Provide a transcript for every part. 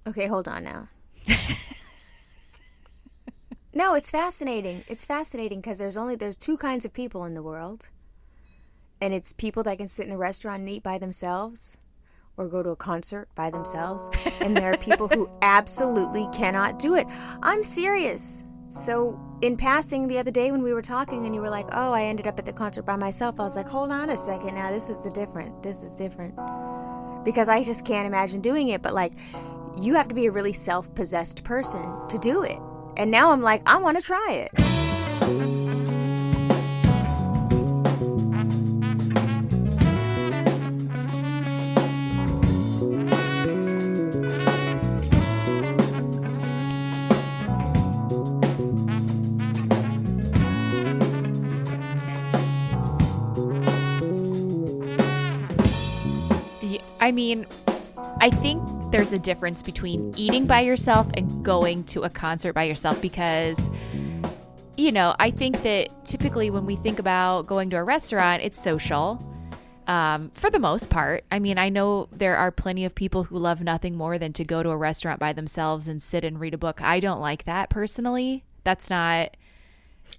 Okay, hold on now. No, it's fascinating. It's fascinating because there's two kinds of people in the world. And it's people that can sit in a restaurant and eat by themselves or go to a concert by themselves. And there are people who absolutely cannot do it. I'm serious. So in passing the other day when we were talking and you were like, oh, I ended up at the concert by myself, I was like, hold on a second now. This is different. Because I just can't imagine doing it. But like, you have to be a really self-possessed person to do it. And now I'm like, I want to try it. I mean, I think there's a difference between eating by yourself and going to a concert by yourself because, you know, I think that typically when we think about going to a restaurant, it's social for the most part. I mean, I know there are plenty of people who love nothing more than to go to a restaurant by themselves and sit and read a book. I don't like that personally. That's not...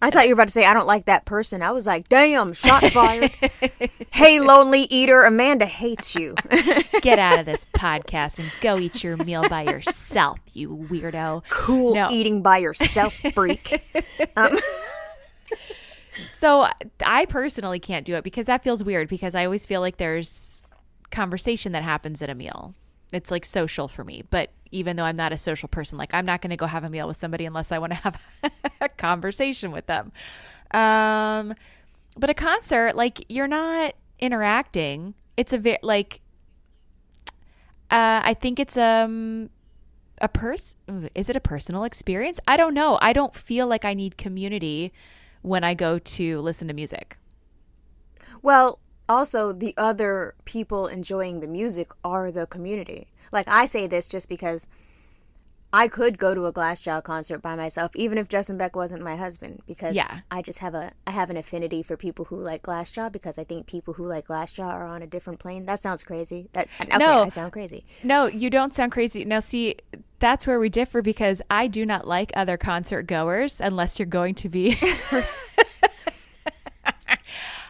I thought you were about to say, I don't like that person. I was like, damn, shots fired. Hey, lonely eater, Amanda hates you. Get out of this podcast and go eat your meal by yourself, you weirdo. Cool eating by yourself, freak. So I personally can't do it because that feels weird because I always feel like there's conversation that happens at a meal. It's like social for me. But even though I'm not a social person, like I'm not going to go have a meal with somebody unless I want to have a conversation with them. But a concert, like you're not interacting. It's a bit like, I think it's is it a personal experience? I don't know. I don't feel like I need community when I go to listen to music. Well, also, the other people enjoying the music are the community. Like, I say this just because I could go to a Glassjaw concert by myself, even if Justin Beck wasn't my husband, because I just have an affinity for people who like Glassjaw because I think people who like Glassjaw are on a different plane. That sounds crazy. I sound crazy. No, you don't sound crazy. Now, see, that's where we differ because I do not like other concert goers unless you're going to be...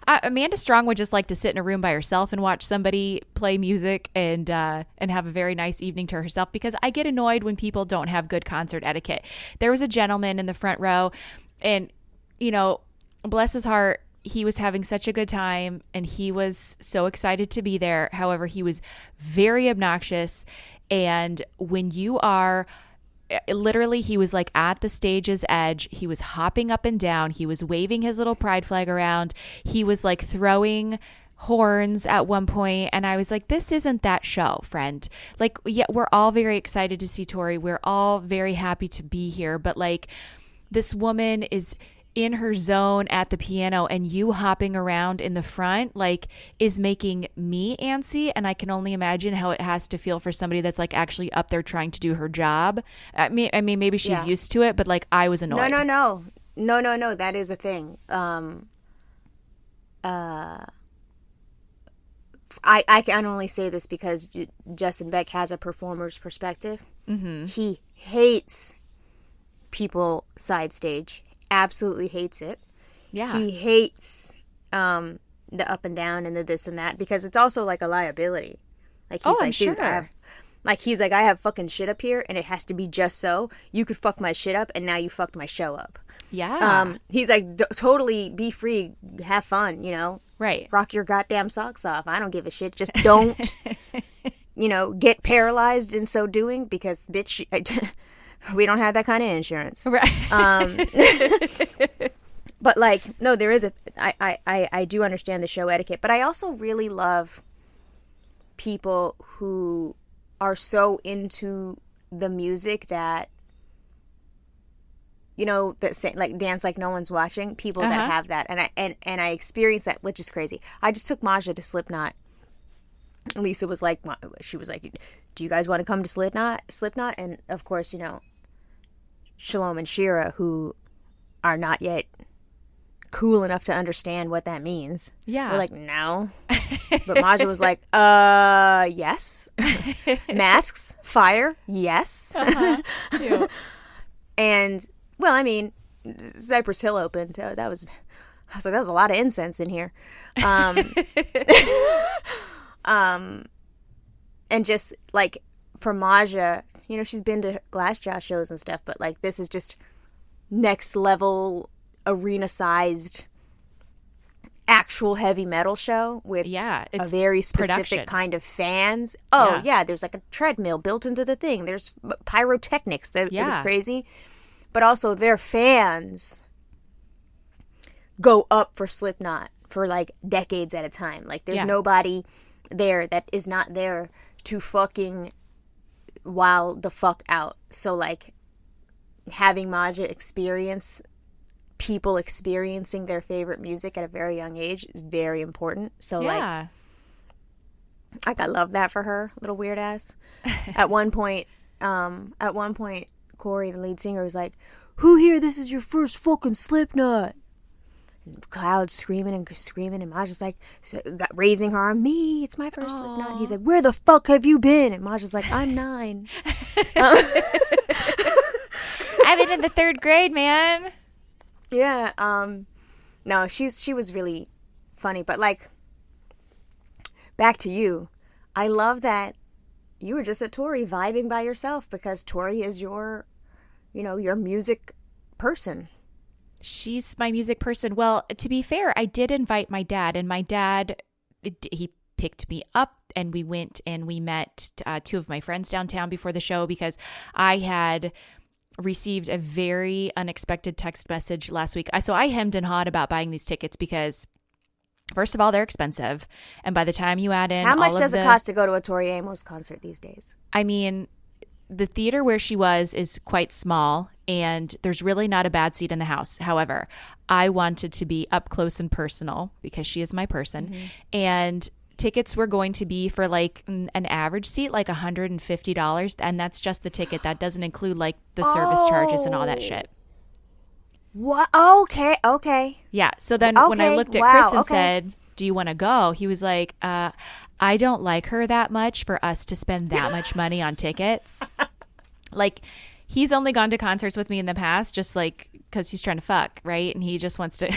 Amanda Strong would just like to sit in a room by herself and watch somebody play music and have a very nice evening to herself because I get annoyed when people don't have good concert etiquette. There was a gentleman in the front row and, you know, bless his heart, he was having such a good time and he was so excited to be there. However, he was very obnoxious. And when you are... literally, he was like at the stage's edge. He was hopping up and down. He was waving his little pride flag around. He was like throwing horns at one point. And I was like, this isn't that show, friend. Like, yeah, we're all very excited to see Tori. We're all very happy to be here. But like, this woman is in her zone at the piano and you hopping around in the front like is making me antsy, and I can only imagine how it has to feel for somebody that's like actually up there trying to do her job. I mean maybe she's used to it, but like I was annoyed. No, that is a thing. I can only say this because Justin Beck has a performer's perspective. Mm-hmm. He hates people side stage. Absolutely hates it. Yeah. He hates the up and down and the this and that because it's also like a liability. Like he's I'm sure. Dude, I have fucking shit up here and it has to be just so. You could fuck my shit up and now you fucked my show up. Yeah. He's like, totally be free, have fun, you know? Right. Rock your goddamn socks off. I don't give a shit. Just don't, get paralyzed in so doing because, bitch, we don't have that kind of insurance. Right. But like, no, there is I do understand the show etiquette, but I also really love people who are so into the music that, that say, like dance like no one's watching, people that have that. And I experienced that, which is crazy. I just took Maja to Slipknot. Lisa was like, she was like, do you guys want to come to Slipknot? And of course, Shalom and Shira, who are not yet cool enough to understand what that means. Yeah. We're like, no. But Maja was like, yes. Masks, fire, yes. Cute. And, well, I mean, Cypress Hill opened. I was like, that was a lot of incense in here. And just, like, for Maja, you know, she's been to Glassjaw shows and stuff, but, like, this is just next level, arena-sized, actual heavy metal show with a very specific production. kind of fans. Oh, yeah, there's, like, a treadmill built into the thing. There's pyrotechnics. It was crazy. But also, their fans go up for Slipknot for, like, decades at a time. Like, there's nobody there that is not there to fucking wow the fuck out. So, like, having Maja experience people experiencing their favorite music at a very young age is very important. So, like, I love that for her, little weird ass. At one point, Corey, the lead singer, was like, "Who here, this is your first fucking Slipknot?" And Cloud screaming, and Maja's like, raising her arm, "Me, it's my first Slipknot." And he's like, "Where the fuck have you been?" And Maja's like, "I'm 9. I've been in the 3rd grade, man. Yeah. No, she was really funny. But, like, back to you. I love that you were just at Tori vibing by yourself, because Tori is your music person. She's my music person. Well, to be fair, I did invite my dad, and my dad, he picked me up, and we went and we met 2 of my friends downtown before the show, because I had received a very unexpected text message last week. So I hemmed and hawed about buying these tickets because, first of all, they're expensive. And by the time you add in how much does it cost to go to a Tori Amos concert these days? I mean, the theater where she was is quite small, and there's really not a bad seat in the house. However, I wanted to be up close and personal because she is my person. Mm-hmm. And tickets were going to be for, like, an average seat, like $150. And that's just the ticket. That doesn't include, like, the service charges and all that shit. What? Okay. Yeah. So then when I looked at Chris and said, "Do you want to go?" He was like, "I don't like her that much for us to spend that much money on tickets." Like, he's only gone to concerts with me in the past, just, like, because he's trying to fuck, right? And he just wants to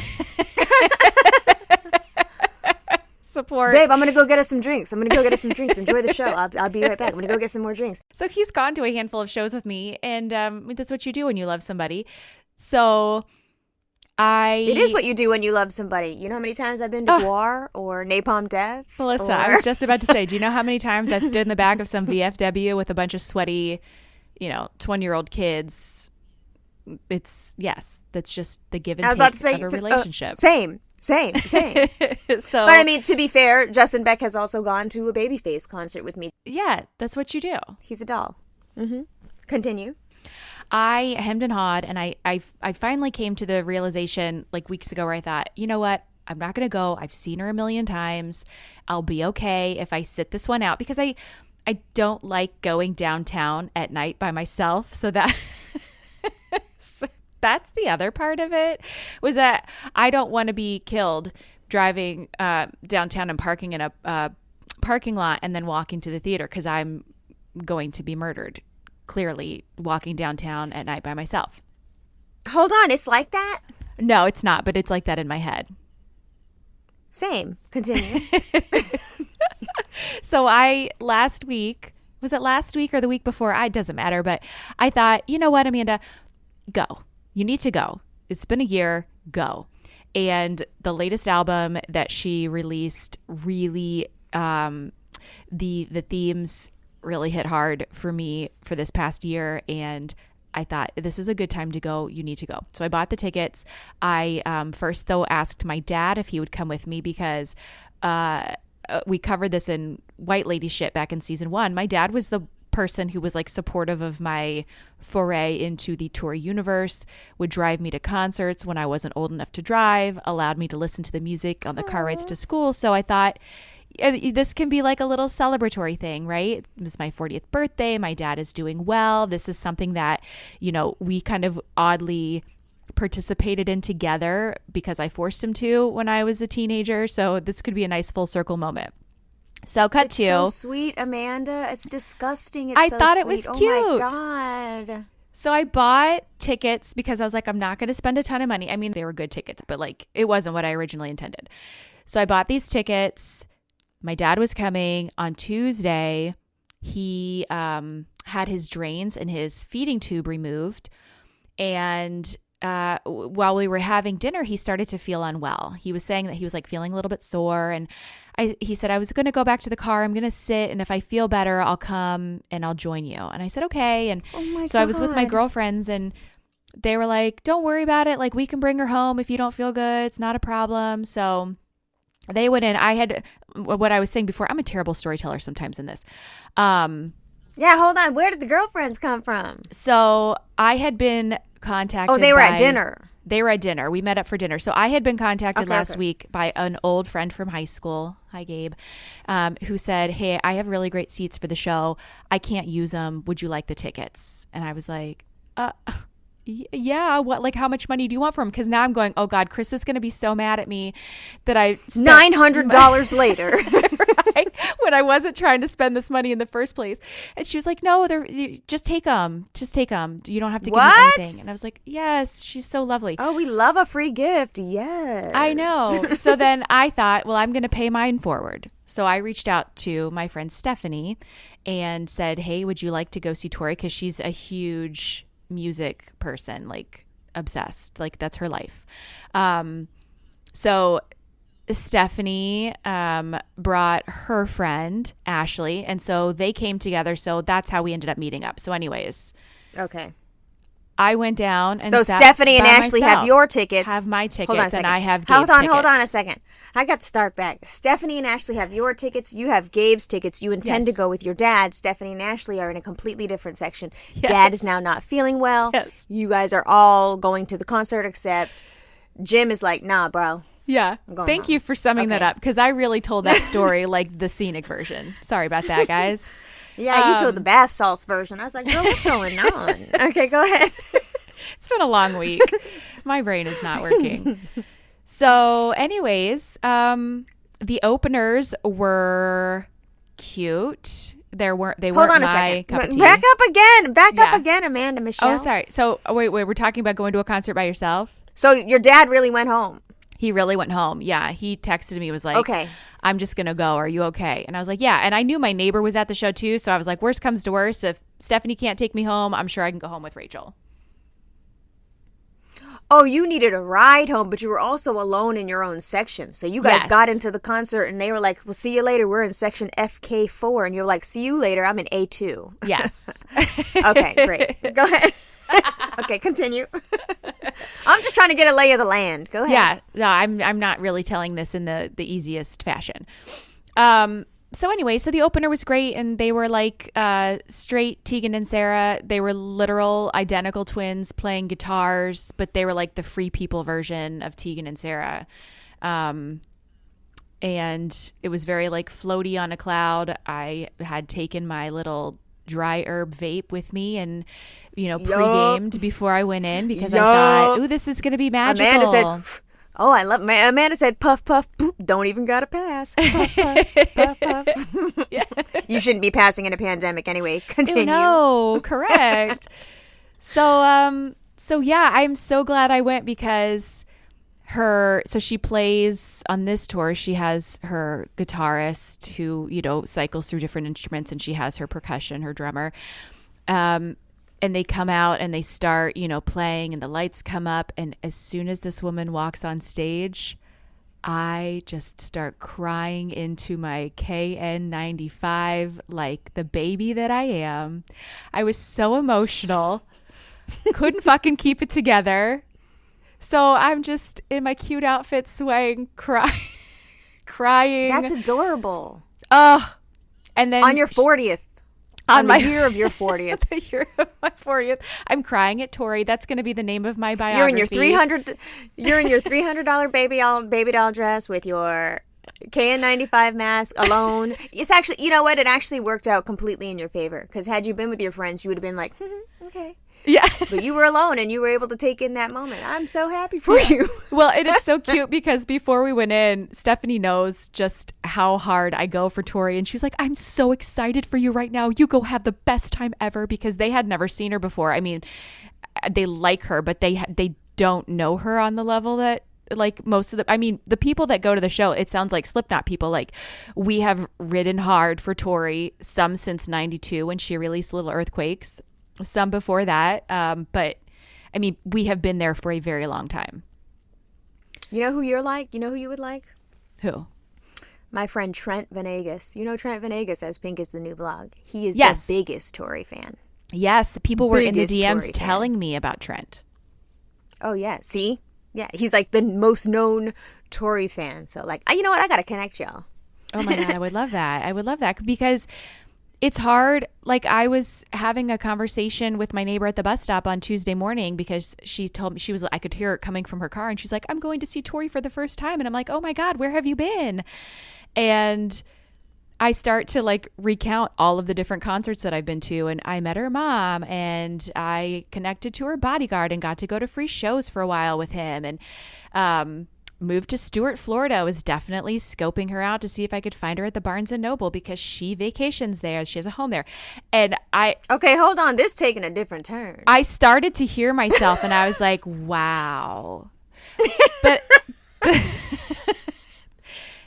support. Babe, I'm going to go get us some drinks. Enjoy the show. I'll be right back. I'm going to go get some more drinks. So he's gone to a handful of shows with me, and that's what you do when you love somebody. So it is what you do when you love somebody. You know how many times I've been to War or Napalm Death? Melissa, I was just about to say, do you know how many times I've stood in the back of some VFW with a bunch of sweaty, 20-year-old kids? That's just the give and take of a relationship. Same. So, but I mean, to be fair, Justin Beck has also gone to a Babyface concert with me. Yeah, that's what you do. He's a doll. Mm-hmm. Continue. I hemmed and hawed, and I finally came to the realization, like, weeks ago, where I thought, you know what? I'm not going to go. I've seen her a million times. I'll be okay if I sit this one out, because I don't like going downtown at night by myself. So that's the other part of it, was that I don't want to be killed driving downtown and parking in a parking lot and then walking to the theater, because I'm going to be murdered, clearly, walking downtown at night by myself. Hold on, it's like that? No, it's not, but it's like that in my head. Same. Continue. So last week, was it last week or the week before? It doesn't matter, but I thought, you know what, Amanda, go. You need to go. It's been a year. Go. And the latest album that she released really, the themes really hit hard for me for this past year, and I thought, this is a good time to go. You need to go. So I bought the tickets. I first, though, asked my dad if he would come with me, because we covered this in White Lady Shit back in season 1. My dad was the person who was, like, supportive of my foray into the tour universe, would drive me to concerts when I wasn't old enough to drive, allowed me to listen to the music on the car rides to school. So I thought, this can be like a little celebratory thing, right? It was my 40th birthday. My dad is doing well. This is something that, we kind of oddly participated in together because I forced him to when I was a teenager. So this could be a nice full circle moment. So cut It's to. so sweet, Amanda. It's disgusting. It's I so thought sweet. it was Oh cute. my God. So I bought tickets because I was like, I'm not going to spend a ton of money. I mean, they were good tickets, but like it wasn't what I originally intended. So I bought these tickets. My dad was coming on Tuesday. He had his drains and his feeding tube removed. And while we were having dinner, he started to feel unwell. He was saying that he was like feeling a little bit sore. And he said, I was going to go back to the car. I'm going to sit. And if I feel better, I'll come and I'll join you. And I said, okay. And so I was with my girlfriends and they were like, don't worry about it. Like we can bring her home if you don't feel good. It's not a problem. So they went in. I had what I was saying before. I'm a terrible storyteller sometimes in this. Yeah, hold on. Where did the girlfriends come from? So I had been contacted. Oh, they were at dinner. They were at dinner. We met up for dinner. So I had been contacted last week by an old friend from high school. Hi, Gabe. Who said, hey, I have really great seats for the show. I can't use them. Would you like the tickets? And I was like, yeah. What? Like, how much money do you want for them? Because now I'm going, oh God, Chris is going to be so mad at me that I spent $900 later. Right? When I wasn't trying to spend this money in the first place. And she was like, no, just take them. Just take them. You don't have to give me anything. And I was like, yes, she's so lovely. Oh, we love a free gift. Yes. I know. So then I thought, well, I'm going to pay mine forward. So I reached out to my friend Stephanie and said, hey, would you like to go see Tori? Because she's a huge music person, like obsessed. Like that's her life. So Stephanie brought her friend Ashley, and so they came together. So that's how we ended up meeting up. So anyways, okay, I went down and so Stephanie and Ashley have your tickets. Have my tickets. Hold on a second. And I have Gabe's tickets. Hold on a second. I got to start back. Stephanie and Ashley have your tickets. You have Gabe's tickets. You intend to go with your dad. Stephanie and Ashley are in a completely different section. Yes. Dad is now not feeling well. Yes. You guys are all going to the concert except Jim is like, nah, bro. Yeah. Thank you for summing that up because I really told that story like the scenic version. Sorry about that, guys. Yeah, you told the bath salts version. I was like, girl, what's going on? Okay, go ahead. It's been a long week. My brain is not working. So anyways, the openers were cute. They weren't my cup of tea. Back up again, Amanda Michelle. Oh, sorry. So wait, we're talking about going to a concert by yourself? So your dad really went home? He really went home. Yeah. He texted me, was like, okay, I'm just going to go. Are you okay? And I was like, yeah. And I knew my neighbor was at the show too. So I was like, worst comes to worst. If Stephanie can't take me home, I'm sure I can go home with Rachel. Oh, you needed a ride home, but you were also alone in your own section. So you guys got into the concert and they were like, we'll see you later. We're in section FK4. And you're like, see you later. I'm in A2. Yes. Okay, great. Go ahead. Okay, continue. I'm just trying to get a lay of the land. Go ahead. Yeah, no, I'm not really telling this in the easiest fashion. So anyway, so the opener was great, and they were like straight Tegan and Sarah. They were literal identical twins playing guitars, but they were like the Free People version of Tegan and Sarah. And it was very like floaty on a cloud. I had taken my little dry herb vape with me and pre-gamed before I went in because I thought, ooh, this is going to be magical. Amanda said, oh, I love Amanda said, puff, puff, boop, don't even got to pass. Puff, puff, puff, puff. Yeah. You shouldn't be passing in a pandemic anyway. Continue. No, correct. So yeah, I'm so glad I went because so she plays on this tour. She has her guitarist who, cycles through different instruments, and she has her percussion, her drummer. And they come out and they start, playing, and the lights come up. And as soon as this woman walks on stage, I just start crying into my KN95 like the baby that I am. I was so emotional. Couldn't fucking keep it together. So I'm just in my cute outfit swaying, crying. That's adorable. And then on your 40th. On the year of your 40th. The year of my 40th. I'm crying at Tori. That's going to be the name of my biography. You're in your $300 baby doll dress with your KN95 mask alone. It's actually, you know what? It actually worked out completely in your favor. Because had you been with your friends, you would have been like, okay. Yeah. But you were alone and you were able to take in that moment. I'm so happy for you. Well, it is so cute because before we went in, Stephanie knows just how hard I go for Tori. And she was like, I'm so excited for you right now. You go have the best time ever, because they had never seen her before. I mean, they like her, but they don't know her on the level that, like, most of the people that go to the show, it sounds like Slipknot people. Like, we have ridden hard for Tori, some since 92 when she released Little Earthquakes, some before that. But I mean, we have been there for a very long time. You know who you're like? You know who you would like? Who? My friend Trent Venegas. You know Trent Venegas as Pink is the New Blog. He is Yes. the biggest Tori fan. Yes, people were in the Biggest DMs Tori telling fan. me about Trent. Oh, yeah. See? Yeah, he's like the most known Tori fan. So, like, you know what? I got to connect y'all. Oh my God, I would love that. I would love that, because it's hard. Like, I was having a conversation with my neighbor at the bus stop on Tuesday morning, because she told me, I could hear it coming from her car, and she's like, I'm going to see Tori for the first time. And I'm like, oh my God, where have you been? And I start to like recount all of the different concerts that I've been to, and I met her mom, and I connected to her bodyguard and got to go to free shows for a while with him, and moved to Stuart, Florida. I was definitely scoping her out to see if I could find her at the Barnes & Noble, because she vacations there. She has a home there. And Okay, hold on. This taking a different turn. I started to hear myself, and I was like, wow. But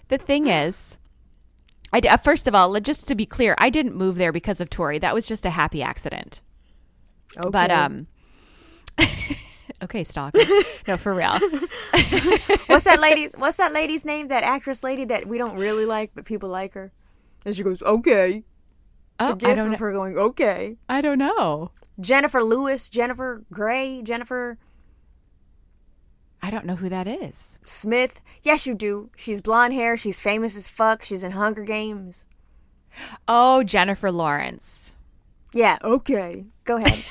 the thing is, first of all, just to be clear, I didn't move there because of Tori. That was just a happy accident. Okay. But okay, stalker. No, for real. What's that lady's name? That actress lady that we don't really like, but people like her. And she goes, okay. Oh, I don't know. Her going, okay. I don't know. Jennifer Lewis, Jennifer Grey, Jennifer I don't know who that is. Smith. Yes, you do. She's blonde hair. She's famous as fuck. She's in Hunger Games. Oh, Jennifer Lawrence. Yeah, okay. Go ahead.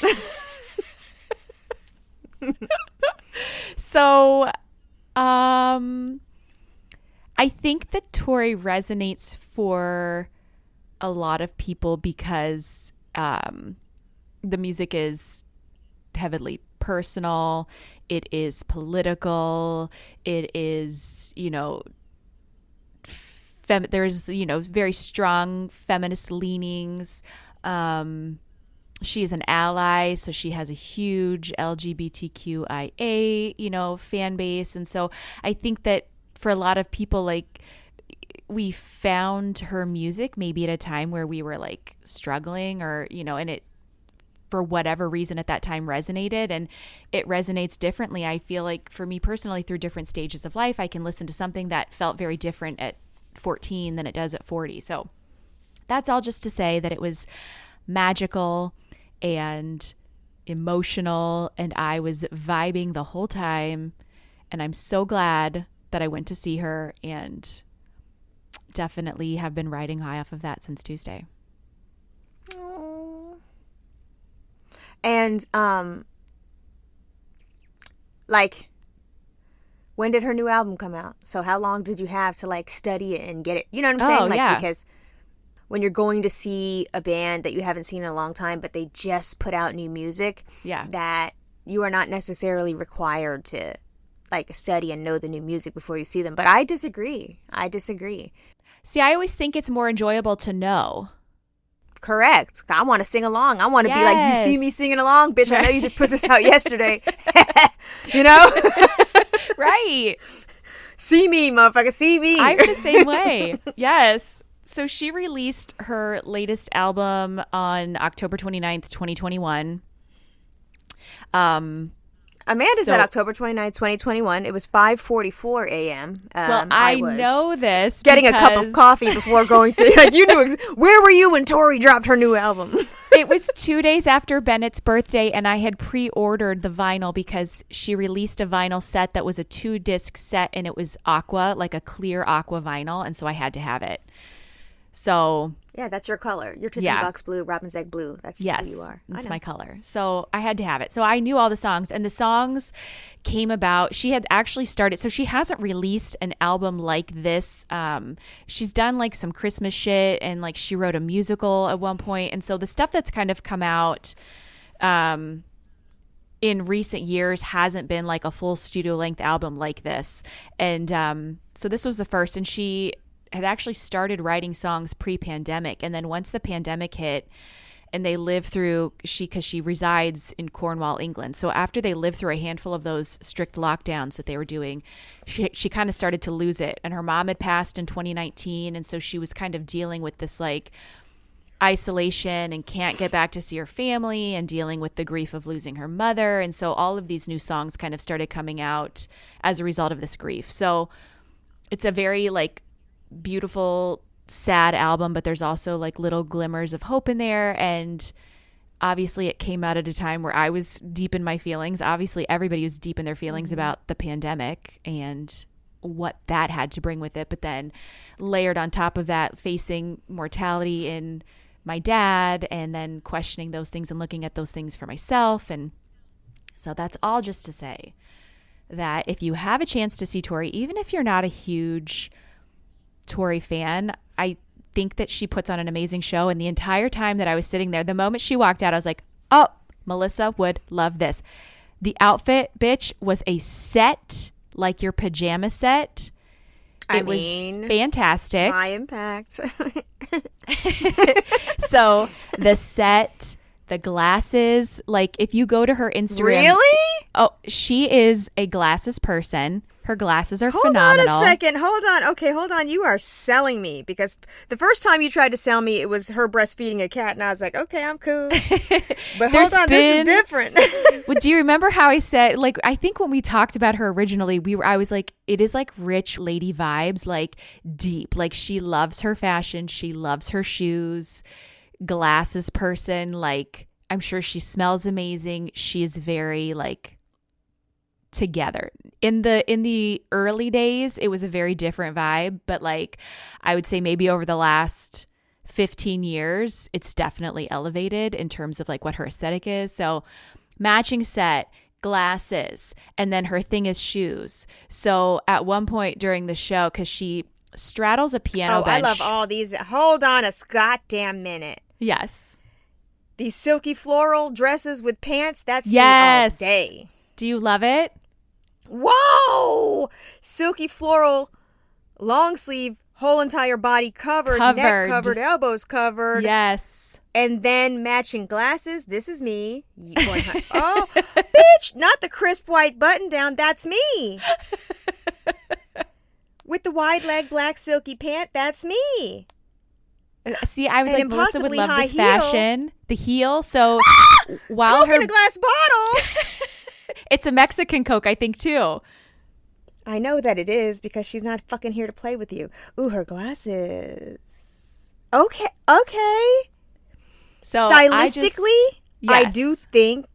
So, I think that Tori resonates for a lot of people because the music is heavily personal. It is political. It is, there's, very strong feminist leanings. She is an ally, so she has a huge LGBTQIA, fan base. And so I think that for a lot of people, like, we found her music maybe at a time where we were like struggling or, and it, for whatever reason at that time resonated, and it resonates differently. I feel like for me personally, through different stages of life, I can listen to something that felt very different at 14 than it does at 40. So that's all just to say that it was magical and emotional, and I was vibing the whole time, and I'm so glad that I went to see her, and definitely have been riding high off of that since Tuesday. And like, when did her new album come out? So how long did you have to like study it and get it? You know what I'm saying? Oh, like, yeah. Because when you're going to see a band that you haven't seen in a long time, but they just put out new music, Yeah. that you are not necessarily required to like study and know the new music before you see them. But I disagree. See, I always think it's more enjoyable to know. Correct. I want to sing along. I want to be like, you see Yes. me singing along, bitch. I know you just put this out yesterday. You know? Right. See me, motherfucker. See me. I'm the same way. Yes. So she released her latest album on October 29th, 2021. Amanda said October 29th, 2021. It was 5:44 a.m. Well, I was know this. getting a cup of because coffee before going to. Like, you knew. Where were you when Tori dropped her new album? It was 2 days after Bennett's birthday, and I had pre-ordered the vinyl because she released a vinyl set that was a 2-disc set, and it was aqua, like a clear aqua vinyl, and so I had to have it. So Yeah, that's your color. Your Tiffany Yeah. box blue, Robin's egg blue. That's yes, who you are. that's my color. So I had to have it. So I knew all the songs, and the songs came about. She had actually started. So she hasn't released an album like this. She's done like some Christmas shit, and like she wrote a musical at one point. And so the stuff that's kind of come out in recent years hasn't been like a full studio length album like this. And so this was the first, and she had actually started writing songs pre-pandemic. And then once the pandemic hit and they lived through, because she resides in Cornwall, England. So after they lived through a handful of those strict lockdowns that they were doing, she kind of started to lose it. And her mom had passed in 2019. And so she was kind of dealing with this like isolation and can't get back to see her family and dealing with the grief of losing her mother. And so all of these new songs kind of started coming out as a result of this grief. So it's a very like beautiful, sad album, but there's also like little glimmers of hope in there. And obviously it came out at a time where I was deep in my feelings. Obviously everybody was deep in their feelings about the pandemic and what that had to bring with it. But then layered on top of that, facing mortality in my dad, and then questioning those things and looking at those things for myself. And so that's all just to say that if you have a chance to see Tori, even if you're not a huge Tori fan, I think that she puts on an amazing show. And the entire time that I was sitting there, the moment she walked out, I was like, oh, Melissa would love this. The outfit, bitch, was a set, like your pajama set. It was fantastic. My impact. So the set, the glasses, like if you go to her Instagram. Really? Oh, she is a glasses person. Her glasses are phenomenal. Hold on a second. Hold on. Okay, hold on. You are selling me, because the first time you tried to sell me, it was her breastfeeding a cat, and I was like, okay, I'm cool. But hold on, this is different. Well, do you remember how I said, like, I think when we talked about her originally, I was like, it is like rich lady vibes, like deep. Like she loves her fashion. She loves her shoes. Glasses person. Like, I'm sure she smells amazing. She is very like together. In the early days, it was a very different vibe, but like I would say maybe over the last 15 years, it's definitely elevated in terms of like what her aesthetic is. So matching set, glasses, and then her thing is shoes. So at one point during the show, because she straddles a piano bench. I love all these. Hold on a goddamn minute. Yes. These silky floral dresses with pants, that's yes. me all day. Do you love it? Whoa! Silky floral, long sleeve, whole entire body covered, neck covered, elbows covered. Yes. And then matching glasses. This is me. Oh, bitch, not the crisp white button down. That's me. With the wide leg black silky pant. That's me. See, I was and like, Melissa would love this heel. fashion. The heel. So while Coke in a glass bottle. It's a Mexican Coke, I think, too. I know that it is, because she's not fucking here to play with you. Ooh, her glasses. Okay. So stylistically, yes. I do think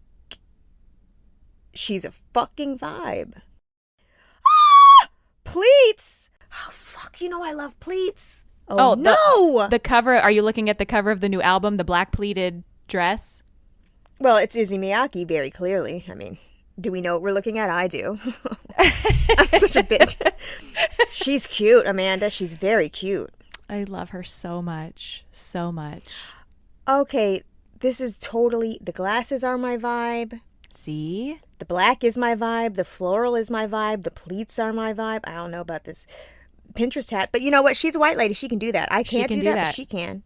she's a fucking vibe. Ah! Pleats. Oh, fuck. You know I love pleats. Oh, no. The cover. Are you looking at the cover of the new album, the black pleated dress? Well, it's Izzy Miyake, very clearly. I mean, do we know what we're looking at? I do. I'm such a bitch. She's cute, Amanda. She's very cute. I love her so much. So much. Okay, this is totally... The glasses are my vibe. See? The black is my vibe. The floral is my vibe. The pleats are my vibe. I don't know about this Pinterest hat, but you know what? She's a white lady. She can do that. I can't do that, but she can.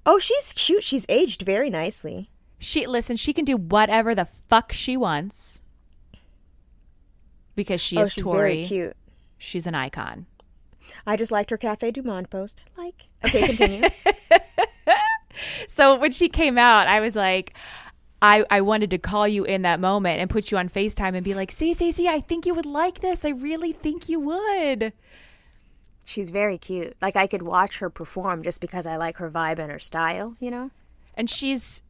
Oh, she's cute. She's aged very nicely. She can do whatever the fuck she wants. Because she's she's Tori. Very cute. She's an icon. I just liked her Cafe Du Monde post. Okay, continue. So when she came out, I was like, I wanted to call you in that moment and put you on FaceTime and be like, see, I think you would like this. I really think you would. She's very cute. Like, I could watch her perform just because I like her vibe and her style, you know? And she's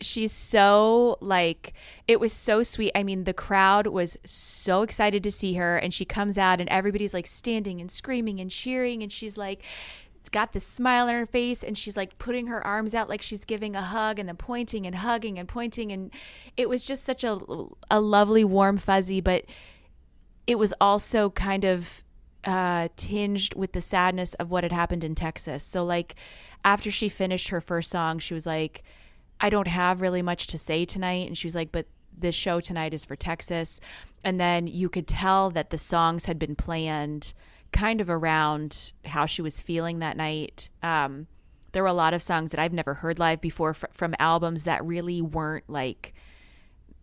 so, like, it was so sweet. I mean, the crowd was so excited to see her, and she comes out and everybody's like standing and screaming and cheering, and she's like, it's got this smile on her face, and she's like putting her arms out like she's giving a hug, and then pointing and hugging and pointing, and it was just such a lovely, warm fuzzy, but it was also kind of tinged with the sadness of what had happened in Texas. So like after she finished her first song, she was like, I don't have really much to say tonight. And she was like, but the show tonight is for Texas. And then you could tell that the songs had been planned kind of around how she was feeling that night. There were a lot of songs that I've never heard live before from albums that really weren't like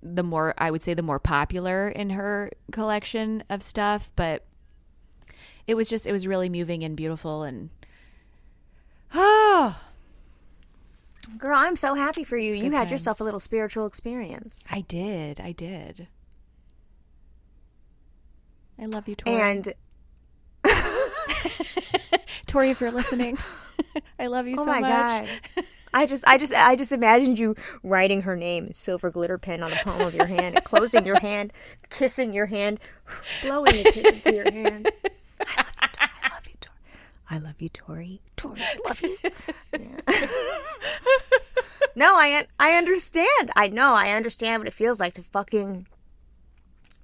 I would say the more popular in her collection of stuff. But it was really moving and beautiful. And oh, girl, I'm so happy for you. You had times. yourself a little spiritual experience. I did. I love you, Tori. And Tori, if you're listening, I love you so much. Oh my God. I just imagined you writing her name in silver glitter pen on the palm of your hand, and closing your hand, kissing your hand, blowing a kiss into your hand. I love you, Tori. I love you, Tori. Tori, I love you. Yeah. No, I understand. I understand what it feels like to fucking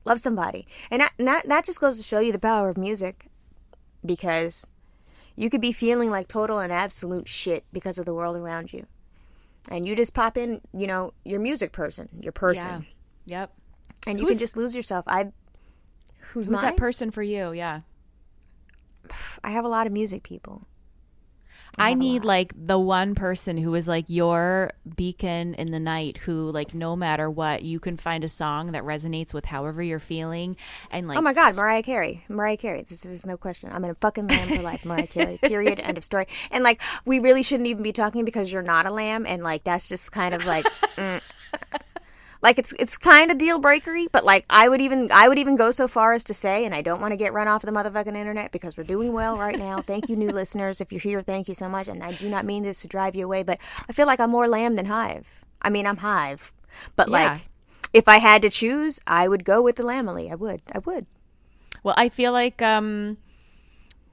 love somebody. And that just goes to show you the power of music. Because you could be feeling like total and absolute shit because of the world around you. And you just pop in, your music person, your person. Yeah. Yep. And you can just lose yourself. Who's that person for you? Yeah. I have a lot of music people. I need like the one person who is like your beacon in the night, who like no matter what, you can find a song that resonates with however you're feeling. And like, oh my God, Mariah Carey. This is no question. I'm in a fucking lamb for life, Mariah Carey. Period. End of story. And like, we really shouldn't even be talking because you're not a lamb, and like that's just kind of like. Like it's kind of deal breakery, but like I would even go so far as to say, and I don't want to get run off the motherfucking internet because we're doing well right now. Thank you, new listeners. If you're here, thank you so much. And I do not mean this to drive you away, but I feel like I'm more lamb than hive. I mean, I'm hive, but like if I had to choose, I would go with the lamely. I would. Well, I feel like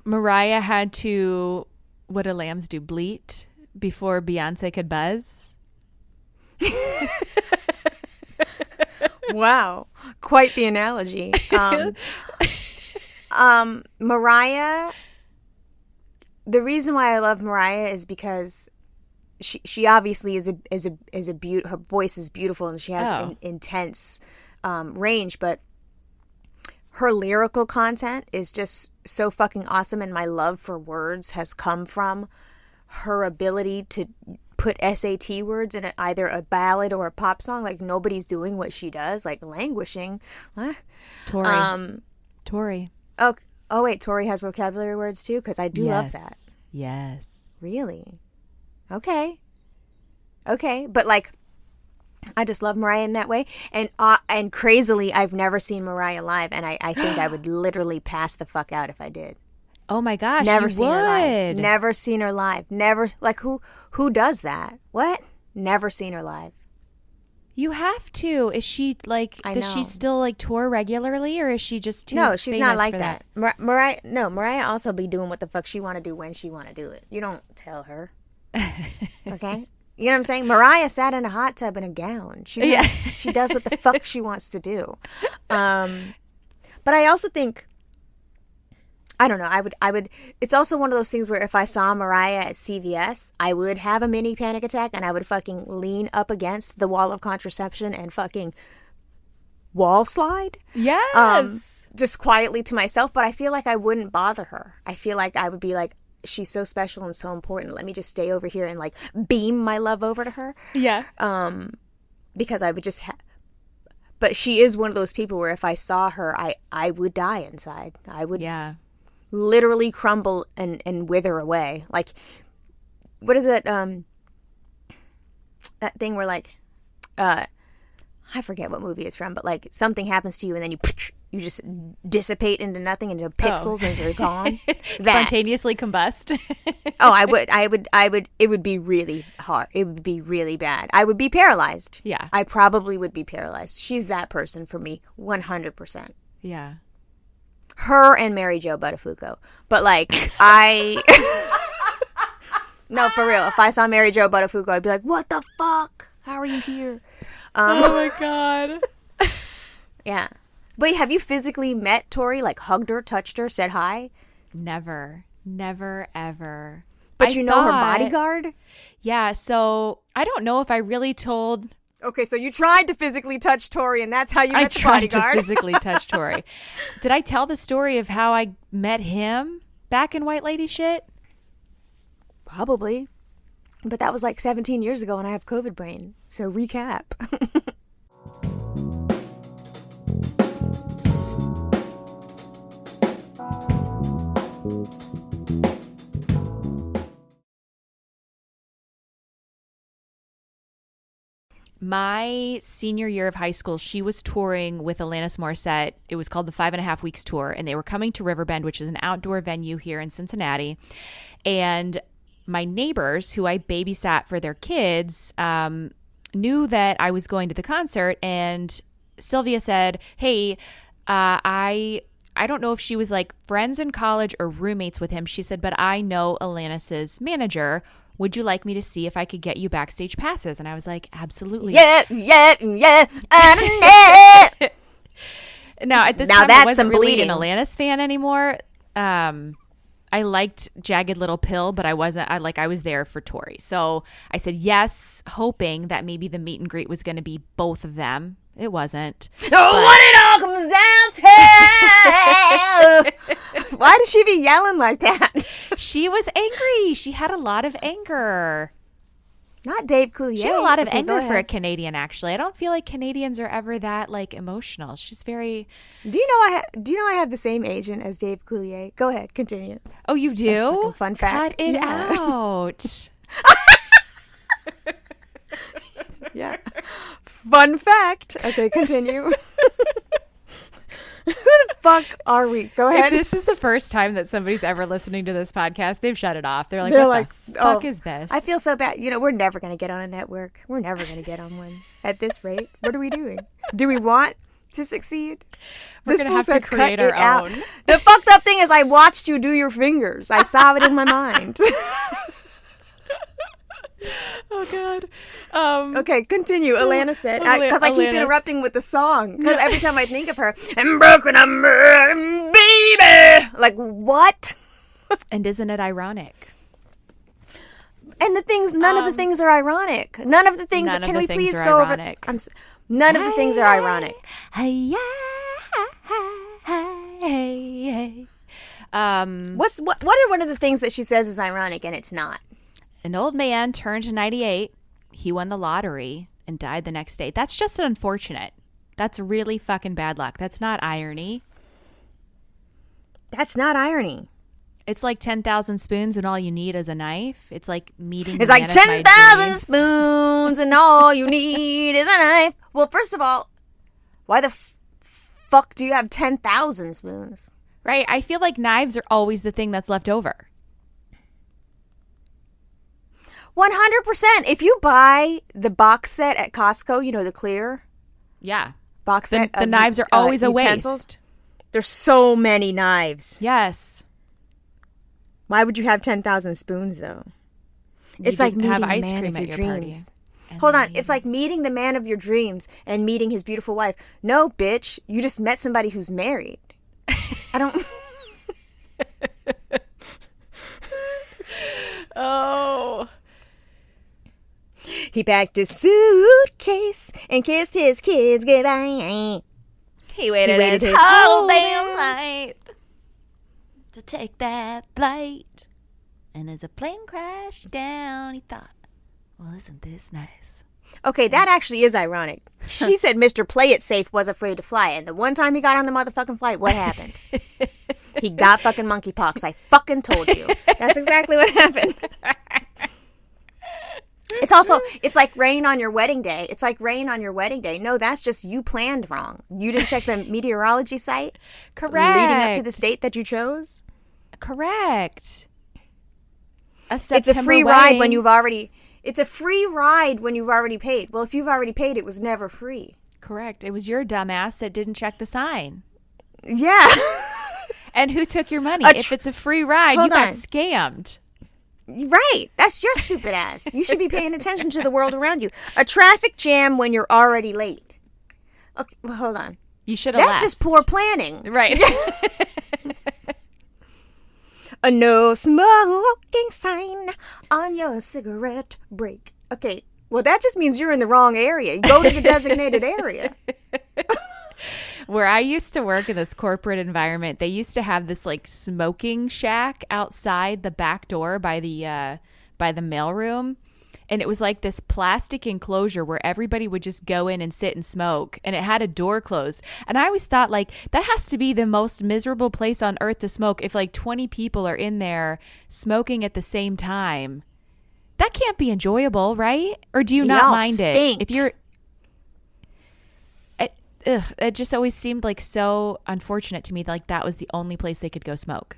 Mariah had to, what do lambs do? Bleat before Beyonce could buzz. Wow, quite the analogy. Mariah, the reason why I love Mariah is because she obviously is a her voice is beautiful, and she has an intense range, but her lyrical content is just so fucking awesome, and my love for words has come from her ability to put SAT words in either a ballad or a pop song. Like nobody's doing what she does, like languishing. Tori. Oh wait, Tori has vocabulary words too? Because I do love that. Yes. Really? Okay. But like, I just love Mariah in that way. And crazily, I've never seen Mariah live, and I think I would literally pass the fuck out if I did. Oh my gosh, never you seen would. her live. Never seen her live. Never, like, who does that? What? Never seen her live. You have to. Is she like? Does she still like tour regularly, or is she just too? No, she's not like for that. Mariah also be doing what the fuck she want to do when she want to do it. You don't tell her. Okay. You know what I'm saying? Mariah sat in a hot tub in a gown. She does what the fuck she wants to do. But I also think, I don't know, I would, it's also one of those things where if I saw Mariah at CVS, I would have a mini panic attack, and I would fucking lean up against the wall of contraception and fucking wall slide. Yes. Just quietly to myself, but I feel like I wouldn't bother her. I feel like I would be like, she's so special and so important. Let me just stay over here and like beam my love over to her. Yeah. Because I would just but she is one of those people where if I saw her, I would die inside. I would literally crumble and wither away. Like, what is it? That thing where like, I forget what movie it's from, but like something happens to you and then you just dissipate into nothing, into pixels, and you're gone. Spontaneously combust. Oh, I would. It would be really hard. It would be really bad. I would be paralyzed. Yeah. I probably would be paralyzed. She's that person for me, 100%. Yeah. Her and Mary Jo Buttafuoco. But like, no, for real. If I saw Mary Jo Buttafuoco, I'd be like, what the fuck? How are you here? Oh my God. Yeah. Wait, have you physically met Tori? Like hugged her, touched her, said hi? Never, ever. But you know her bodyguard? Yeah, so I don't know if I really told Okay, so you tried to physically touch Tori, and that's how you met the tried bodyguard. to physically touch Tori. Did I tell the story of how I met him back in White Lady shit? Probably. But that was like 17 years ago, and I have COVID brain. So recap. My senior year of high school, she was touring with Alanis Morrisette. It was called the 5.5 Weeks Tour, and they were coming to Riverbend, which is an outdoor venue here in Cincinnati. And my neighbors, who I babysat for their kids, knew that I was going to the concert, and Sylvia said, hey, I don't know if she was like friends in college or roommates with him. She said, but I know Alanis's manager. Would you like me to see if I could get you backstage passes? And I was like, absolutely. Yeah. Now, at this Now time, that's I wasn't some really an bleeding. Alanis fan anymore. I liked Jagged Little Pill, but I wasn't. I was there for Tori. So I said yes, hoping that maybe the meet and greet was going to be both of them. It wasn't. Oh, what it all comes down to. Why does she be yelling like that? She was angry. She had a lot of anger. Not Dave Coulier. She had a lot of Okay, go anger for a ahead. Canadian, actually. I don't feel like Canadians are ever that, like, emotional. She's very... Do you know I have the same agent as Dave Coulier? Go ahead, continue. Oh, you do? That's a fucking fun fact. Cut it Yeah. out. Yeah. Fun fact. Okay, continue. Who the fuck are we? Go If ahead. this is the first time that somebody's ever listening to this podcast, they've shut it off. They're like, They're what like, the fuck oh, is this? I feel so bad. You know, we're never going to get on a network. We're never going to get on one at this rate. What are we doing? Do we want to succeed? We're going to have to create our own. The fucked up thing is I watched you do your fingers. I saw it in my mind. Oh, God. Okay, continue. Alanis said. Because I keep Alanis. interrupting with the song. Because every time I think of her, I'm broken, I'm hurting, baby. Like, what? And isn't it ironic? And the things, none of the things are ironic. None of the things, None of can the we things please are go ironic. over? None of the things are ironic. What are one of the things that she says is ironic and it's not? An old man turned 98. He won the lottery and died the next day. That's just unfortunate. That's really fucking bad luck. That's not irony. That's not irony. It's like 10,000 spoons and all you need is a knife. It's like meeting. It's the like man of my 10,000 dreams. spoons and all you need is a knife. Well, first of all, why the fuck do you have 10,000 spoons? Right? I feel like knives are always the thing that's left over. 100%. If you buy the box set at Costco, you know, the clear Yeah. box set. The of knives are always a utensils, waste. There's so many knives. Yes. Why would you have 10,000 spoons, though? It's You like didn't meeting have the ice man cream of at your your party. dreams. And Hold on. then- It's like meeting the man of your dreams and meeting his beautiful wife. No, bitch. You just met somebody who's married. I don't... Oh. He packed his suitcase and kissed his kids goodbye. He waited waited his his whole whole damn damn- life to take that flight. And as a plane crashed down, he thought, well, isn't this nice? Okay, that actually is ironic. She said Mr. Play It Safe was afraid to fly. And the one time he got on the motherfucking flight, what happened? He got fucking monkeypox. I fucking told you. That's exactly what happened. It's like rain on your wedding day. It's like rain on your wedding day. No, that's just you planned wrong. You didn't check the meteorology site Correct. leading up to the date that you chose. Correct. It's a free ride when you've already... It's a free ride when you've already paid. Well, if you've already paid, it was never free. Correct. It was your dumbass that didn't check the sign. Yeah. And who took your money? A If it's a free ride, Hold you got on. scammed. Right. That's your stupid ass. You should be paying attention to the world around you. A traffic jam when you're already late. Okay, well, hold on. You should have That's left. just poor planning. Right. A no smoking sign on your cigarette break. Okay, Well, that just means you're in the wrong area. Go to the designated area. Where I used to work in this corporate environment, they used to have this like smoking shack outside the back door by the mailroom. And it was like this plastic enclosure where everybody would just go in and sit and smoke. And it had a door closed. And I always thought, like, that has to be the most miserable place on earth to smoke if like 20 people are in there smoking at the same time. That can't be enjoyable, right? Or do you not mind stink. it? If you're... It just always seemed like so unfortunate to me that like that was the only place they could go smoke.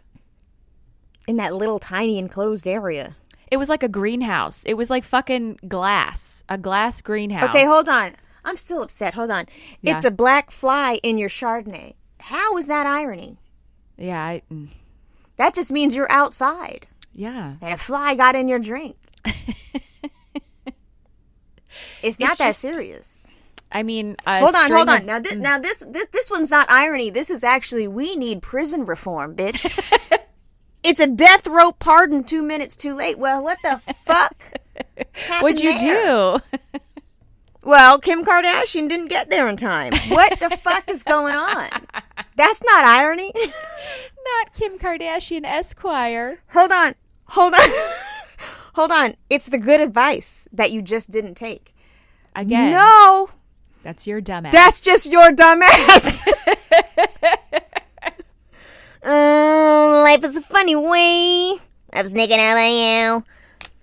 In that little tiny enclosed area. It was like a greenhouse. It was like fucking glass. A glass greenhouse. Okay, hold on. I'm still upset. Hold on. Yeah. It's a black fly in your Chardonnay. How is that irony? Yeah. That just means you're outside. Yeah. And a fly got in your drink. It's not that serious. I mean, hold on. Now this one's not irony. This is actually, we need prison reform, bitch. It's a death row pardon 2 minutes too late. Well, what the fuck happened What'd you do? Well, Kim Kardashian didn't get there in time. What the fuck is going on? That's not irony. Not Kim Kardashian Esquire. Hold on. Hold on. It's the good advice that you just didn't take. Again. No. That's your dumbass. That's just your dumbass. Oh, life is a funny way. I was naked out by you.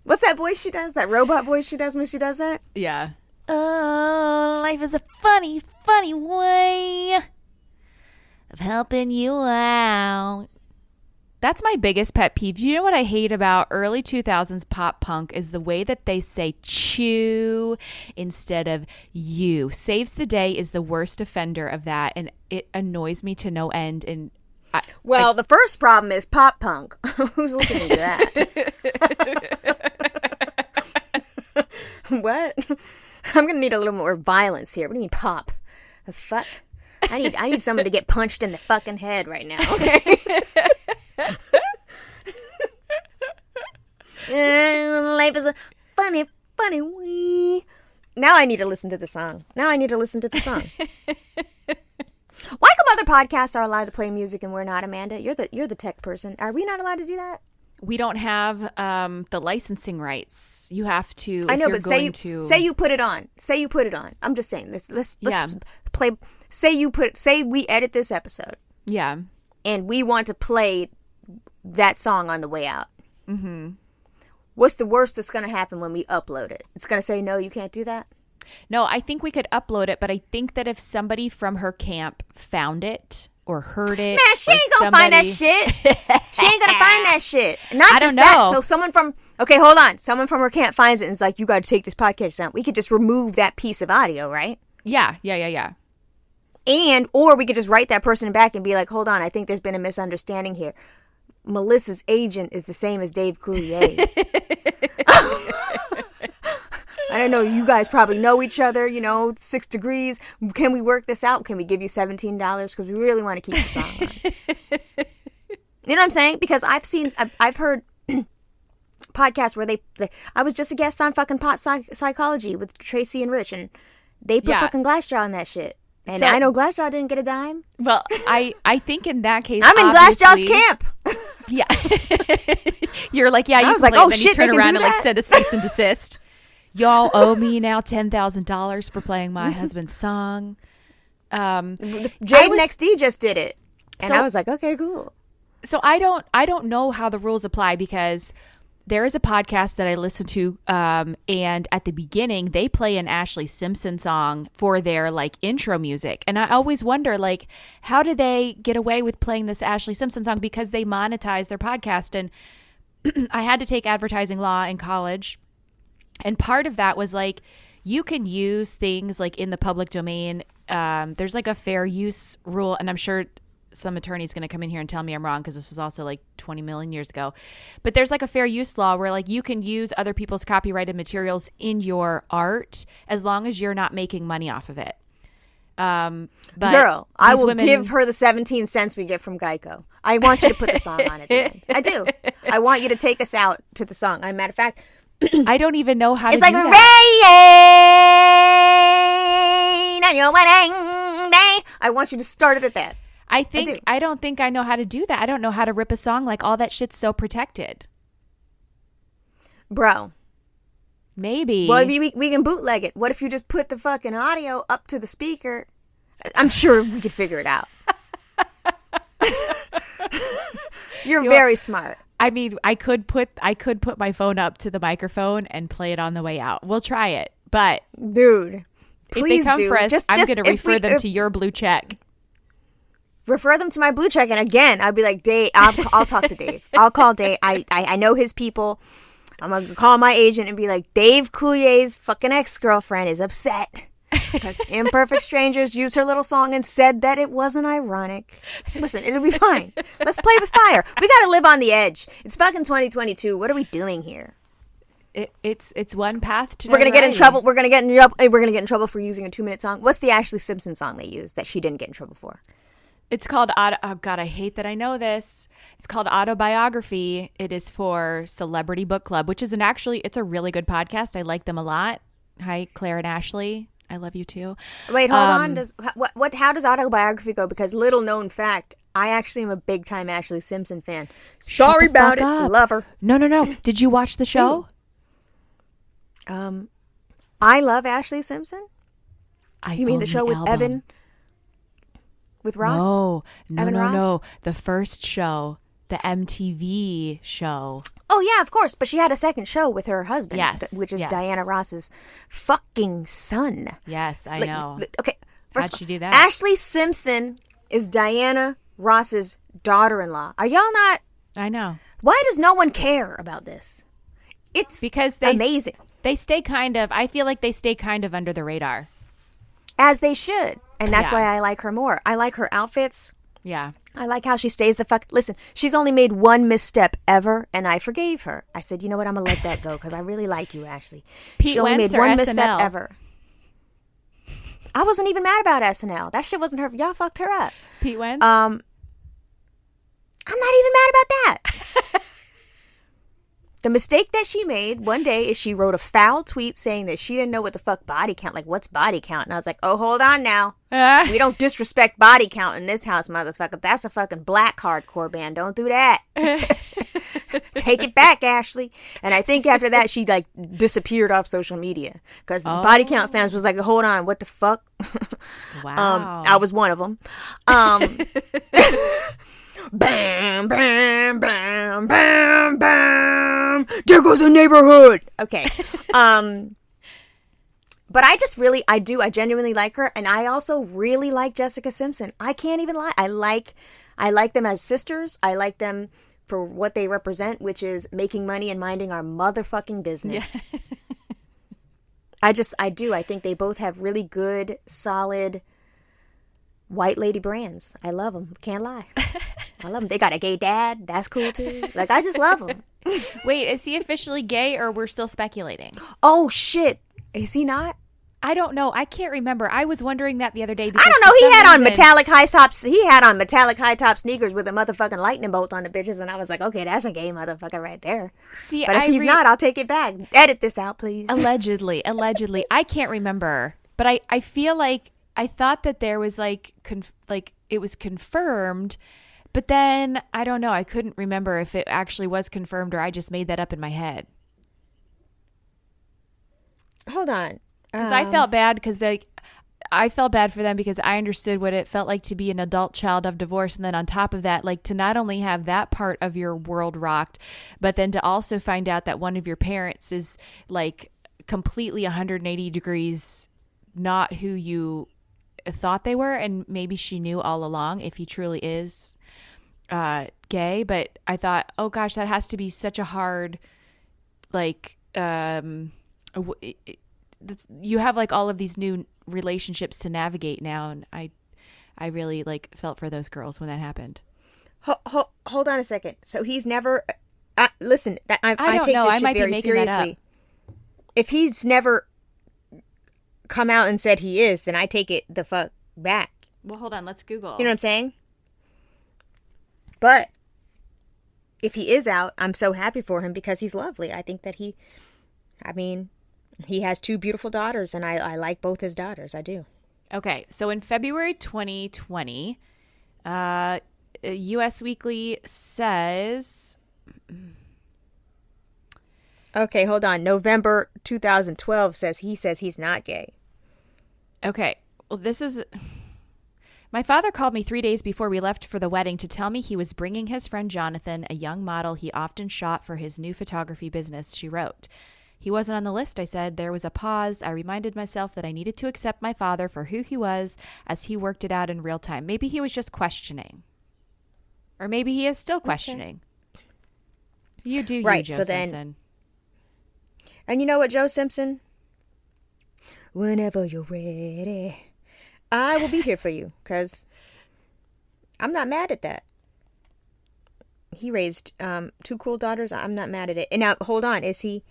What's that voice she does? That robot voice she does when she does that? Yeah. Oh, life is a funny, funny way of helping you out. That's my biggest pet peeve. Do you know what I hate about early 2000s pop punk is the way that they say chew instead of you. Saves the Day is the worst offender of that, and it annoys me to no end. And the first problem is pop punk. Who's listening to that? What? I'm gonna need a little more violence here. What do you mean pop? The fuck? I need someone to get punched in the fucking head right now. Okay. Life is a funny, funny way. Now I need to listen to the song. Why come other podcasts are allowed to play music and we're not, Amanda? You're the tech person. Are we not allowed to do that? We don't have the licensing rights. You have to. I know, but say you put it on. Say you put it on. I'm just saying. Let's play. Say we edit this episode. Yeah. And we want to play that song on the way out. Mm-hmm. What's the worst that's going to happen when we upload it? It's going to say, no, you can't do that? No, I think we could upload it, but I think that if somebody from her camp found it or heard it. Man, she ain't going to find that shit. She ain't going to find that shit. Not just that. So someone from her camp finds it and is like, you got to take this podcast down. We could just remove that piece of audio, right? Yeah. Or we could just write that person back and be like, hold on, I think there's been a misunderstanding here. Melissa's agent is the same as Dave Coulier's. I don't know, you guys probably know each other, 6 degrees. Can we work this out? Can we give you $17? Because we really want to keep the song on. You know what I'm saying? Because I've heard podcasts where I was just a guest on fucking Pot Psychology with Tracy and Rich, and they put fucking Glassjaw in that shit. And I know Glassjaw didn't get a dime. Well, I think in that case, I'm in Glassjaw's camp. Yeah. You're like, yeah, you I was like, oh then shit, you turn they can around do and like that? send a cease and desist. Y'all owe me now $10,000 for playing my husband's song. Jade NXT just did it. And I was like, okay, cool. So I don't know how the rules apply because there is a podcast that I listen to, and at the beginning they play an Ashlee Simpson song for their like intro music, and I always wonder like how do they get away with playing this Ashlee Simpson song because they monetize their podcast. And I had to take advertising law in college, and part of that was like you can use things like in the public domain. There's like a fair use rule, and I'm sure some attorney's going to come in here and tell me I'm wrong because this was also like 20 million years ago. But there's like a fair use law where like you can use other people's copyrighted materials in your art as long as you're not making money off of it. But girl, I will give her the 17 cents we get from Geico. I want you to put the song on at the end. I do. I want you to take us out to the song. As a matter of fact, I don't even know how It's to like do rain that. on your wedding day. I want you to start it at that. I don't think I know how to do that. I don't know how to rip a song. Like, all that shit's so protected. Bro. Maybe. Well, we can bootleg it. What if you just put the fucking audio up to the speaker? I'm sure we could figure it out. You're very smart. I mean, I could put my phone up to the microphone and play it on the way out. We'll try it. But dude, please if they come for us, I'm going to refer them if to your blue check. Refer them to my blue check, and again, I'll be like, Dave. I'll talk to Dave. I'll call Dave. I know his people. I'm gonna call my agent and be like, Dave Coulier's fucking ex-girlfriend is upset because Imperfect Strangers used her little song and said that it wasn't ironic. Listen, it'll be fine. Let's play with fire. We gotta live on the edge. It's fucking 2022. What are we doing here? It's one path to. We're gonna get in trouble. We're gonna get in trouble for using a 2-minute song. What's the Ashlee Simpson song they used that she didn't get in trouble for? It's called oh God, I hate that I know this. It's called Autobiography. It is for Celebrity Book Club, which is it's a really good podcast. I like them a lot. Hi, Claire and Ashley. I love you too. Wait, hold on. How does Autobiography go? Because little known fact, I actually am a big time Ashlee Simpson fan. Sorry about it. Love her. No. Did you watch the show? I love Ashlee Simpson. You mean the show with album. Evan? With Ross? No. The first show, the MTV show. Oh, yeah, of course. But she had a second show with her husband, which is yes. Diana Ross's fucking son. Yes, I know. Okay. How'd she do that? Ashlee Simpson is Diana Ross's daughter-in-law. Are y'all not? I know. Why does no one care about this? It's because amazing. They stay I feel like they stay kind of under the radar. As they should. And that's why I like her more. I like her outfits. Yeah. I like how she stays the fuck. Listen, she's only made one misstep ever, and I forgave her. I said, you know what? I'm going to let that go because I really like you, Ashlee. She only made one misstep ever. I wasn't even mad about SNL. That shit wasn't her. Y'all fucked her up. Pete Wentz? I'm not even mad about that. The mistake that she made one day is she wrote a foul tweet saying that she didn't know what the fuck body count, like what's body count? And I was like, oh, hold on now. We don't disrespect body count in this house, motherfucker. That's a fucking black hardcore band. Don't do that. Take it back, Ashlee. And I think after that, she like disappeared off social media because body count fans was like, hold on, what the fuck? Wow. I was one of them. Bam, bam, bam, bam, bam. There goes a neighborhood. Okay. But I genuinely like her. And I also really like Jessica Simpson. I can't even lie. I like them as sisters. I like them for what they represent, which is making money and minding our motherfucking business. Yeah. I do. I think they both have really good, solid white lady brands. I love them. Can't lie. I love them. They got a gay dad. That's cool too. Like, I just love them. Wait, is he officially gay or we're still speculating? Oh, shit. Is he not? I don't know. I can't remember. I was wondering that the other day. I don't know. He had on metallic high tops. He had on metallic high top sneakers with a motherfucking lightning bolt on the bitches, and I was like, okay, that's a gay motherfucker right there. See, but if he's not, I'll take it back. Edit this out, please. Allegedly. I can't remember, but I feel like I thought that there was like it was confirmed, but then I don't know. I couldn't remember if it actually was confirmed or I just made that up in my head. Hold on. Because I felt bad I felt bad for them because I understood what it felt like to be an adult child of divorce. And then on top of that, like to not only have that part of your world rocked, but then to also find out that one of your parents is like completely 180 degrees not who you thought they were. And maybe she knew all along if he truly is gay. But I thought, oh gosh, that has to be such a hard, like, you have like all of these new relationships to navigate now, and I really like felt for those girls when that happened. Hold on a second. So he's never listen. I don't take know. this I shit might be very making that seriously. up. If he's never come out and said he is, then I take it the fuck back. Well, hold on. Let's Google. You know what I'm saying? But if he is out, I'm so happy for him because he's lovely. I think that he I mean, he has two beautiful daughters, and I like both his daughters. I do. Okay, so in February 2020, US Weekly says... Okay, hold on. November 2012 says he's not gay. Okay, well, this is... My father called me 3 days before we left for the wedding to tell me he was bringing his friend Jonathan, a young model he often shot for his new photography business, she wrote. He wasn't on the list, I said. There was a pause. I reminded myself that I needed to accept my father for who he was as he worked it out in real time. Maybe he was just questioning. Or maybe he is still questioning. Okay. You do right, you, Joe Simpson. And you know what, Joe Simpson? Whenever you're ready, I will be here for you, because I'm not mad at that. He raised two cool daughters. I'm not mad at it. And now, hold on. Is he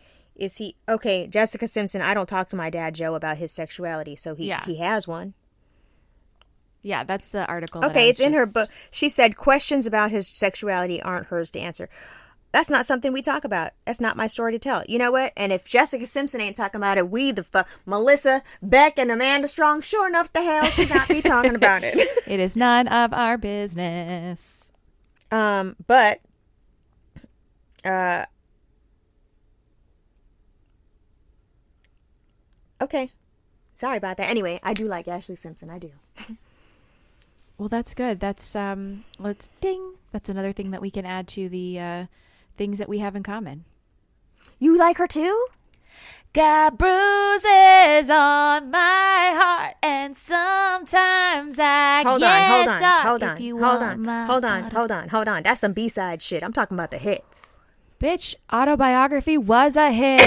okay? Jessica Simpson. I don't talk to my dad Joe about his sexuality, so he has one. Yeah, that's the article. Okay, it's in her book. She said questions about his sexuality aren't hers to answer. That's not something we talk about. That's not my story to tell. You know what? And if Jessica Simpson ain't talking about it, Melissa, Beck, and Amanda Strong, sure enough, the hell should not be talking about it. It is none of our business. But okay. Sorry about that. Anyway, I do like Ashlee Simpson. I do. Well, that's good. That's let's ding. That's another thing that we can add to the things that we have in common. You like her too? Got bruises on my heart, and sometimes I hold on. That's some B-side shit. I'm talking about the hits. Bitch, Autobiography was a hit.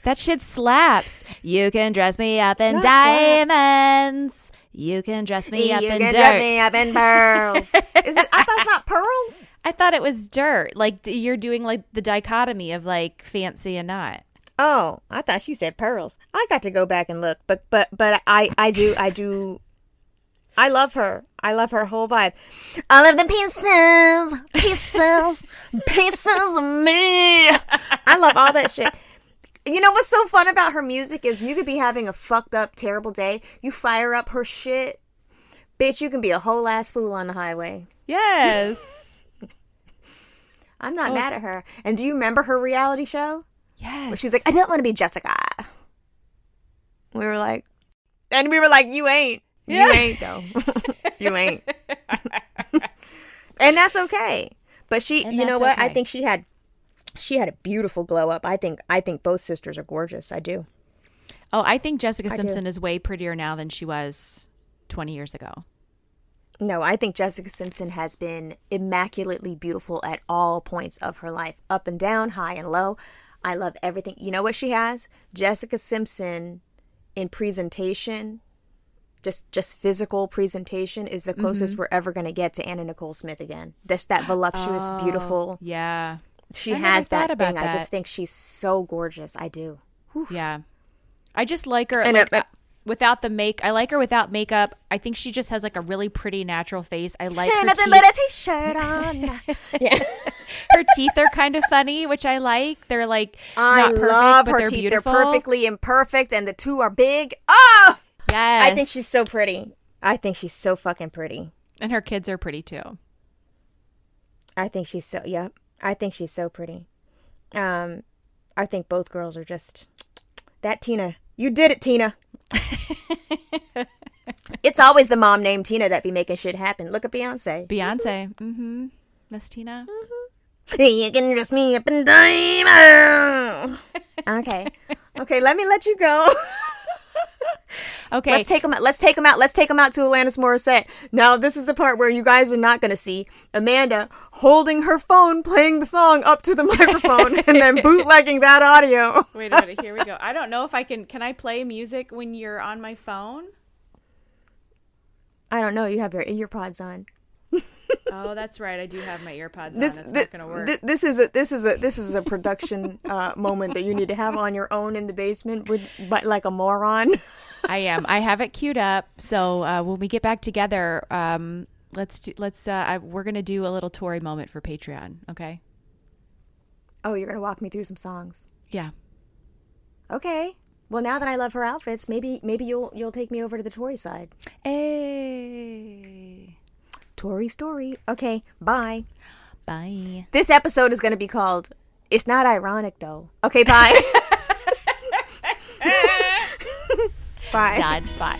That shit slaps. You can dress me up in diamonds. You can dress me up in dirt. You can dress me up in pearls. I thought it's not pearls. I thought it was dirt. Like, you're doing like the dichotomy of like fancy and not. Oh, I thought she said pearls. I got to go back and look, but I do. I love her. I love her whole vibe. I love the pieces of me. I love all that shit. You know what's so fun about her music is you could be having a fucked up, terrible day. You fire up her shit. Bitch, you can be a whole ass fool on the highway. Yes. I'm not mad at her. And do you remember her reality show? Yes. Where she's like, I don't want to be Jessica. We were like, you ain't. You ain't, though. You ain't. And that's okay. But you know what? Okay. I think she had a beautiful glow up. I think both sisters are gorgeous. I do. Oh, I think Jessica Simpson is way prettier now than she was 20 years ago. No, I think Jessica Simpson has been immaculately beautiful at all points of her life. Up and down, high and low. I love everything. You know what she has? Jessica Simpson in presentation, just physical presentation, is the closest we're ever going to get to Anna Nicole Smith again. That voluptuous, beautiful. Yeah. She has that thing. I just think she's so gorgeous. I do. Whew. Yeah. I just like her without the I like her without makeup. I think she just has like a really pretty natural face. I like her nothing teeth. But a t-shirt on. Yeah. Her teeth are kind of funny, which I like. They're like not perfect, love but her they're teeth. beautiful. They're perfectly imperfect, and the two are big. Oh! Yes. I think she's so pretty. I think she's so fucking pretty. And her kids are pretty too. I think she's so I think she's so pretty. I think both girls are just that Tina. You did it, Tina. It's always the mom named Tina that be making shit happen. Look at Beyonce. Beyonce. Mm-hmm. Miss Tina. Mm-hmm. You can dress me up in diamonds. Okay. Let me let you go. Okay. Let's take them out. Let's take them out to Alanis Morrisette. Now, this is the part where you guys are not going to see Amanda holding her phone, playing the song up to the microphone, and then bootlegging that audio. Wait a minute. Here we go. I don't know if I can I play music when you're on my phone? I don't know. You have your earpods on. Oh, that's right. I do have my earpods on. It's not going to work. This is a production moment that you need to have on your own in the basement like a moron. I am. I have it queued up. So when we get back together, we're going to do a little Tori moment for Patreon. Okay. Oh, you're going to walk me through some songs. Yeah. Okay. Well, now that I love her outfits, maybe you'll take me over to the Tori side. Hey. Tori story. Okay, bye. Bye. This episode is going to be called It's Not Ironic, though. Okay, bye. Bye. Done. Bye.